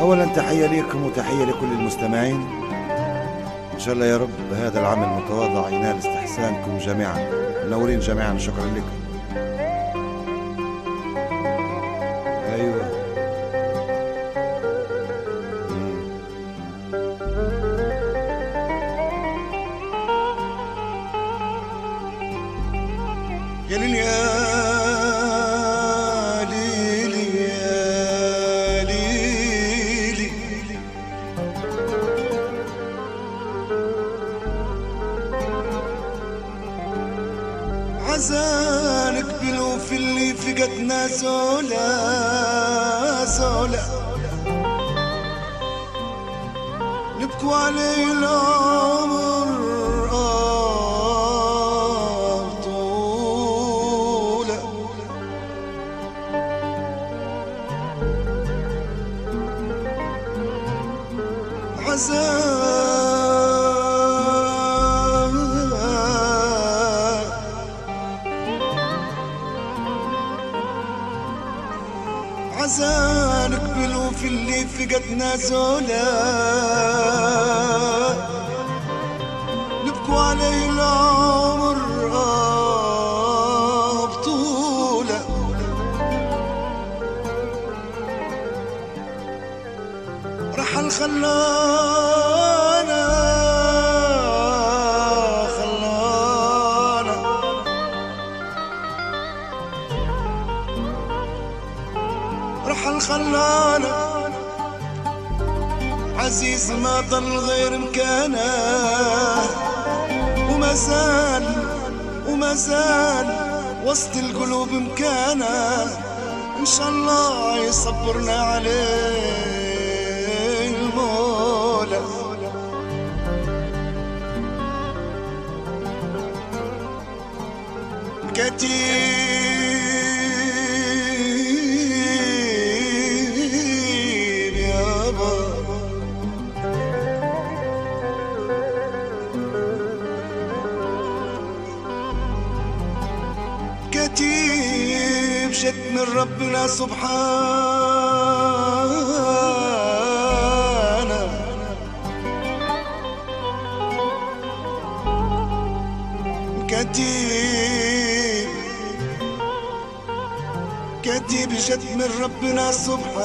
أولا تحية لكم وتحية لكل المستمعين. إن شاء الله يا رب هذا العمل المتواضع ينال استحسانكم جميعا. منورين جميعا، شكرا لكم. أيوة. يا ليل يا ليلي يا ليلي، عزانك بلوف اللي فقدنا زولا زولا، نبكوا عليه العمر طولة، عزانك بلوف اللي فقدنا زولا، نبكوا عليه العمر بطولة، رحل خلانا رحل خلانا عزيز ما ضل غير مكانه، وما زال وسط القلوب مكانه، إن شاء الله يصبرنا عليه المولى. كتيب يابا كتيب جد من ربنا سبحانه، كتيب جد من ربنا سبحانه،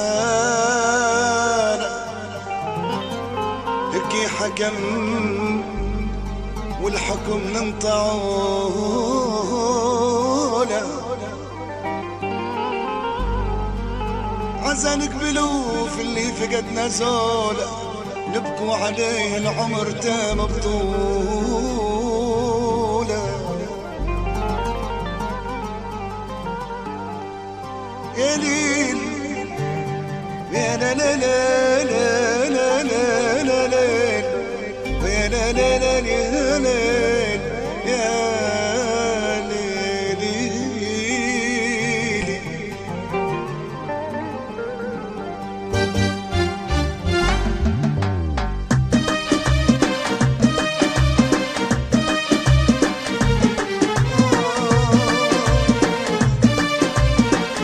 هيك حكم والحكم ننطعوله، عزانك بلوف اللي فقدنا زوله، نبكوا عليه العمر تام بطوله. يا ليل يا لا لا لا لا لا لا لا لا يا لا لا لا يا ليل يا ليلي.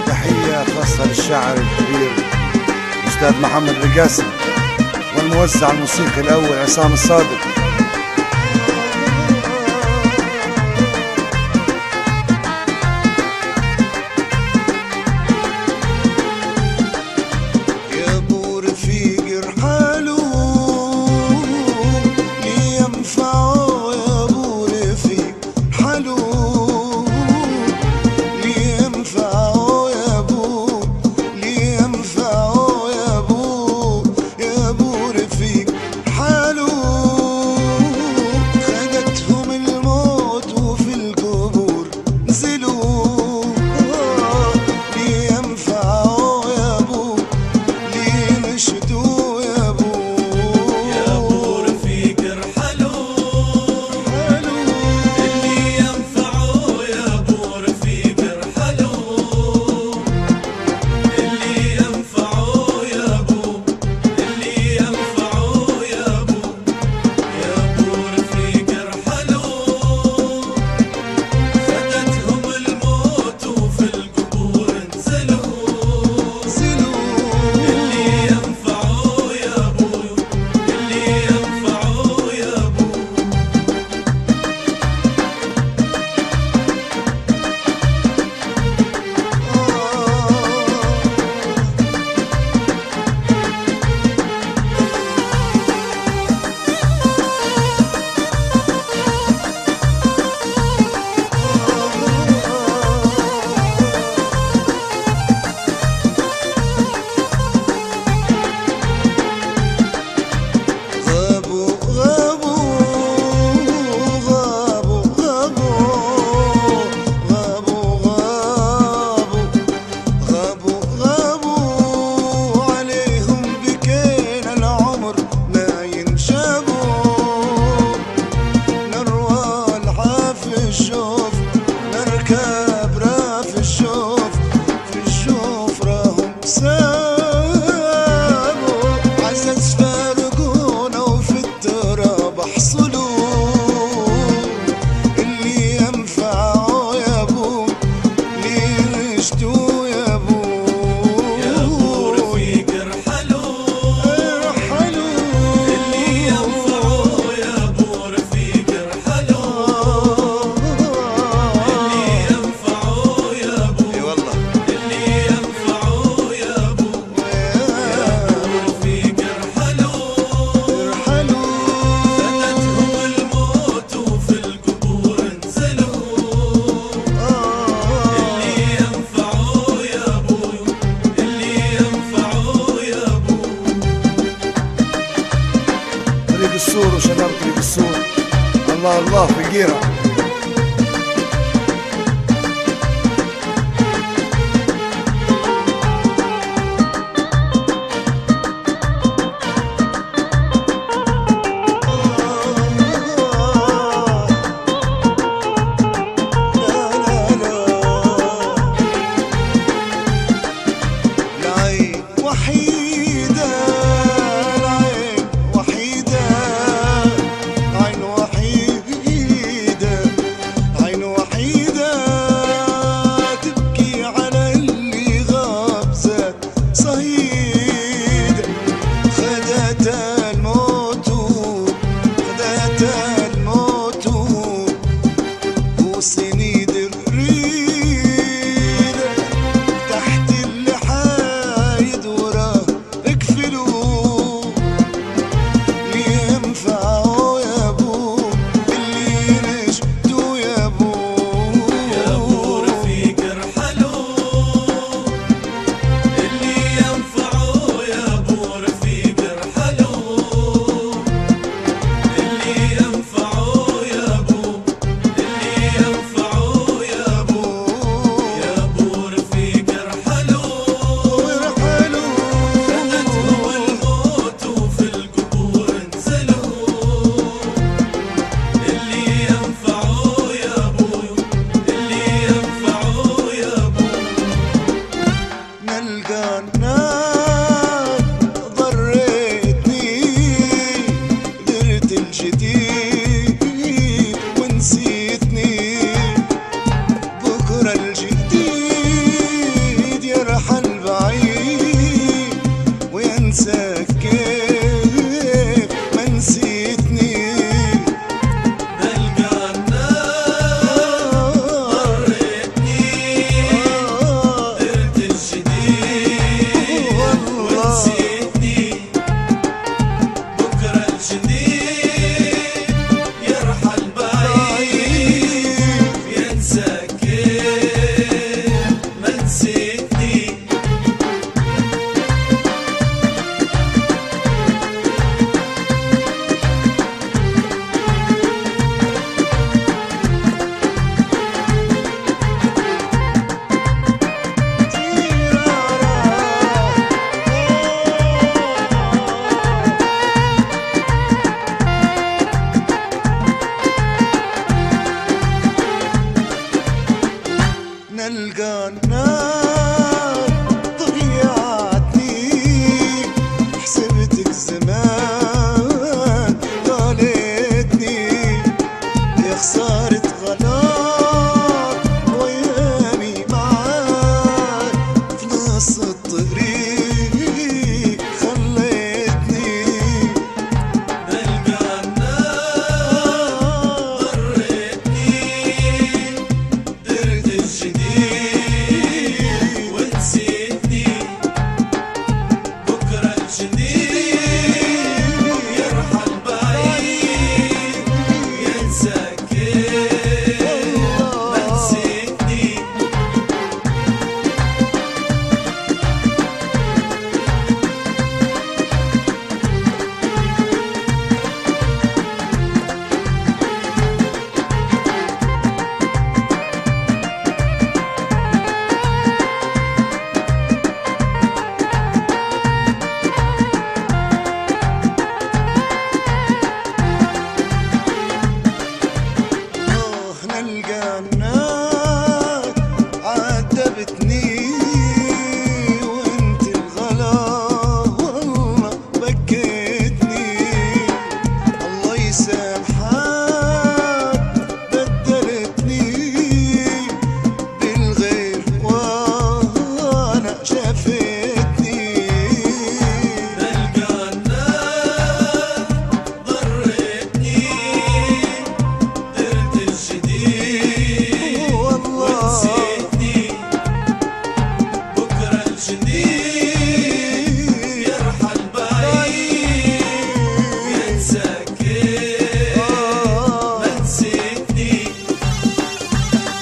تحية خاصة للشاعر الكبير الأستاذ محمد القاسم، والموزع الموسيقي الأول عصام الصادق. يا ابو رفيق ارحلوا لي ينفعوا، يا ابو رفيق ارحلوا لي ينفعوا، يا ابو لي ينفعوا، يا ابو رفيق ارحلوا بالسور وشنبتني بالسور. الله الله في الجيرة.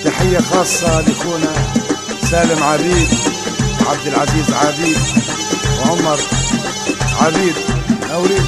تحية خاصة لأخونا سالم عبيد وعبد العزيز عبيد وعمر عبيد. أوريد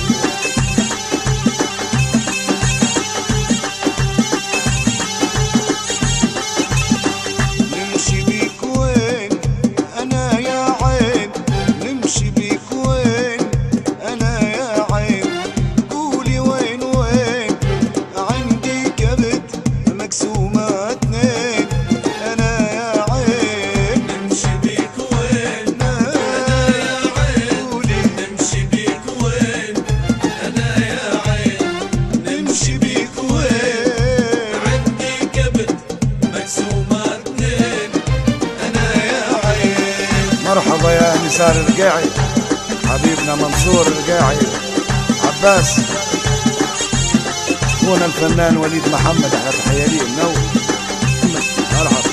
يسار الرقاعي، حبيبنا منصور الرقاعي، عباس اخونا الفنان وليد محمد، احنا تحية ليه منور مرحبا.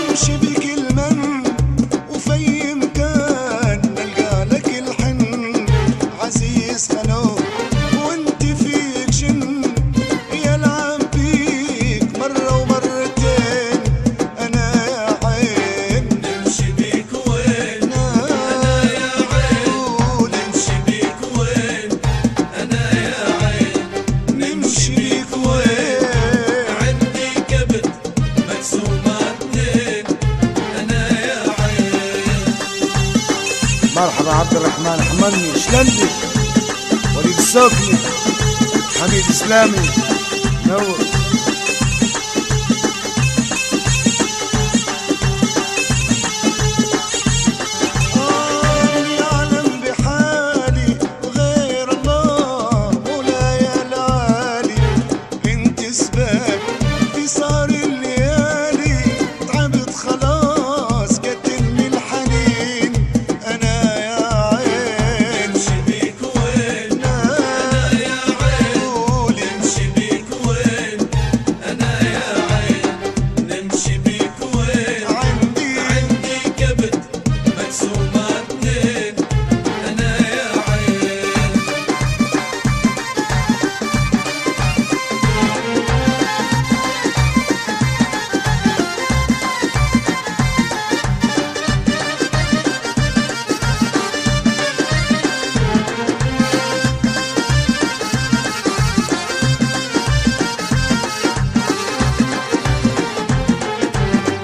نمشي بكل من وفي مكان نلقى لك الحن عزيز خلو وانت فيك جن يلعب بيك مرة ومرتين انا يا عين. نمشي بيك وين انا يا عين، نمشي بيك وين انا يا عين، نمشي بيك وين عندي كبد مقسومتين انا يا عين. مرحبا عبد الرحمن حمني شلندي، وليد السوكني، حميد اسلامي نور. يعلم بحالي وغير الله مولاي العالي، انت سباب في صار الليالي تعبت خلاص قتلني الحنين انا يا عين. نمشي بيك وين انا يا عين، نمشي بيك وين انا يا عين، نمشي بيك وين عندي كبد مقسومتين انا يا عين.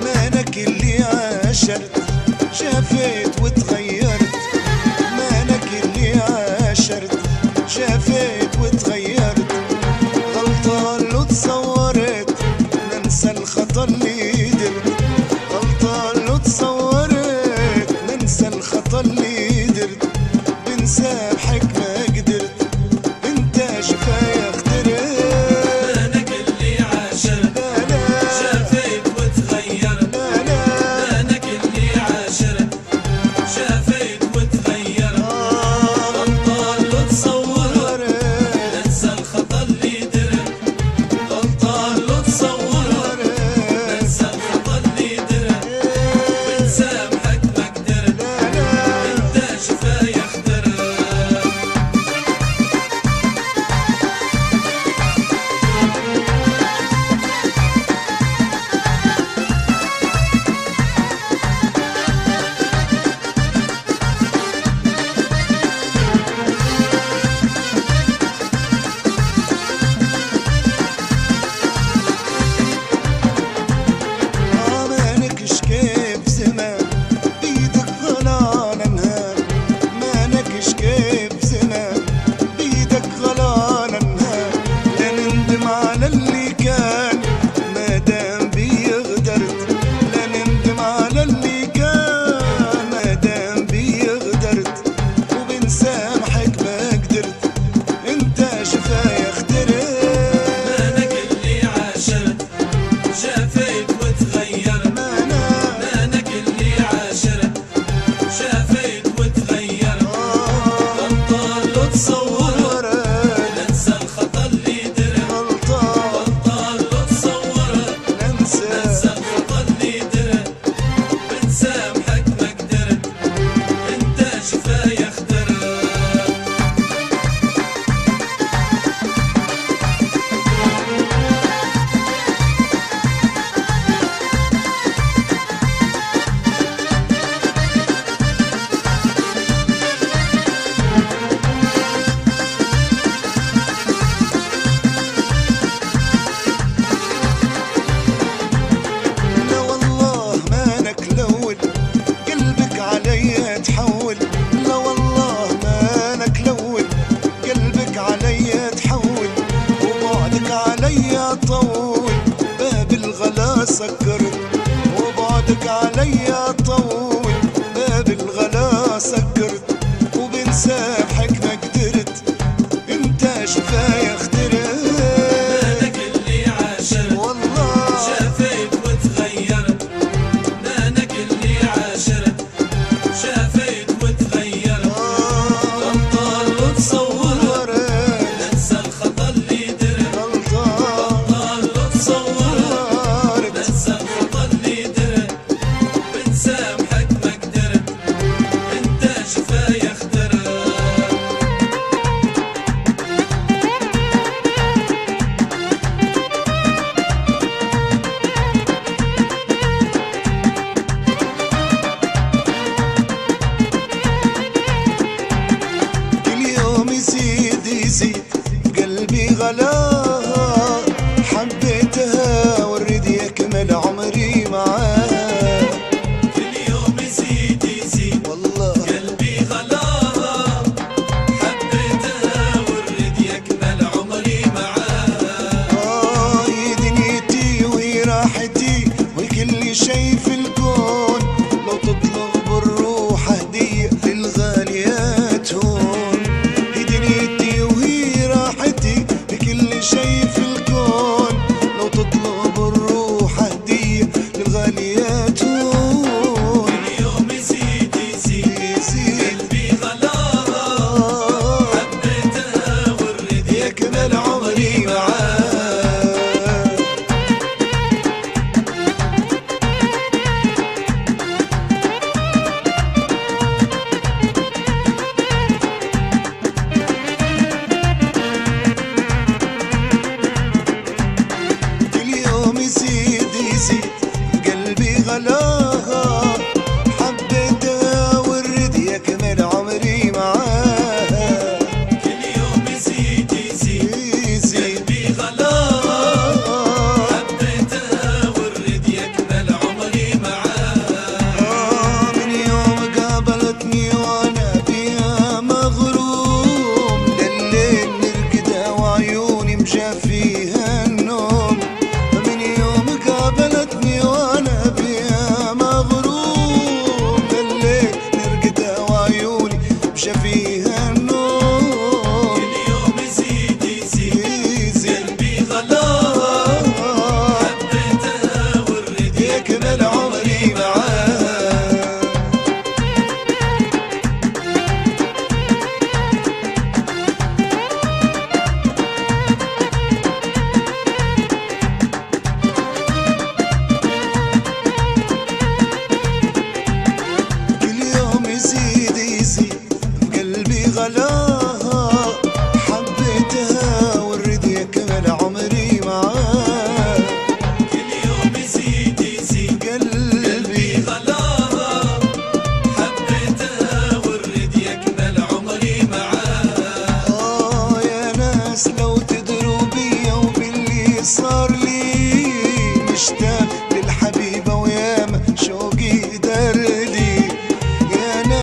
مانك اللي عاشرت شافيت وتغيرت، مانك اللي عاشرت شافيت وتغيرت، غلطة لو تصورت ننسى الخطا اللي درت، غلطة لو تصورت ننسى الخطا اللي درت، بنسامحك ما قدرت انت شفايا اخترت. مانك اللي عاشرت لا لا شافيت وتغيرت، لا لا مانك اللي عاشرت شافيت وتغيرت، غلطة لو تصورت ننسى الخطا اللي درت، غلطة لو تصورت ننسى الخطا اللي درت، بنسامحك ما قدرت انت شفايا اخترت. مانكش كيف زمان بيدك غلا نهار، مانكش كيف زمان بيدك غلا نهار، لا نندم على اللي كان ما دام بي غدرت، لا نندم على اللي كان ما دام بي غدرت، وبنسامحك ما قدرت انت شفايا اخترت. مانك اللي عاشرت شافيت وتغيرت، مانك اللي عاشرت شافيت وتغيرت، غلطة لو تصورت ننسى الخطا اللي درت، غلطة لو تصورت ننسى الخطا اللي درت، بنسامحك ما قدرت انت شفايا اخترت. لا والله مانك لول قلبك عليا تحول، لا والله مانك لول قلبك عليا تحول، وبعدك عليا طول باب الغلا سكرت.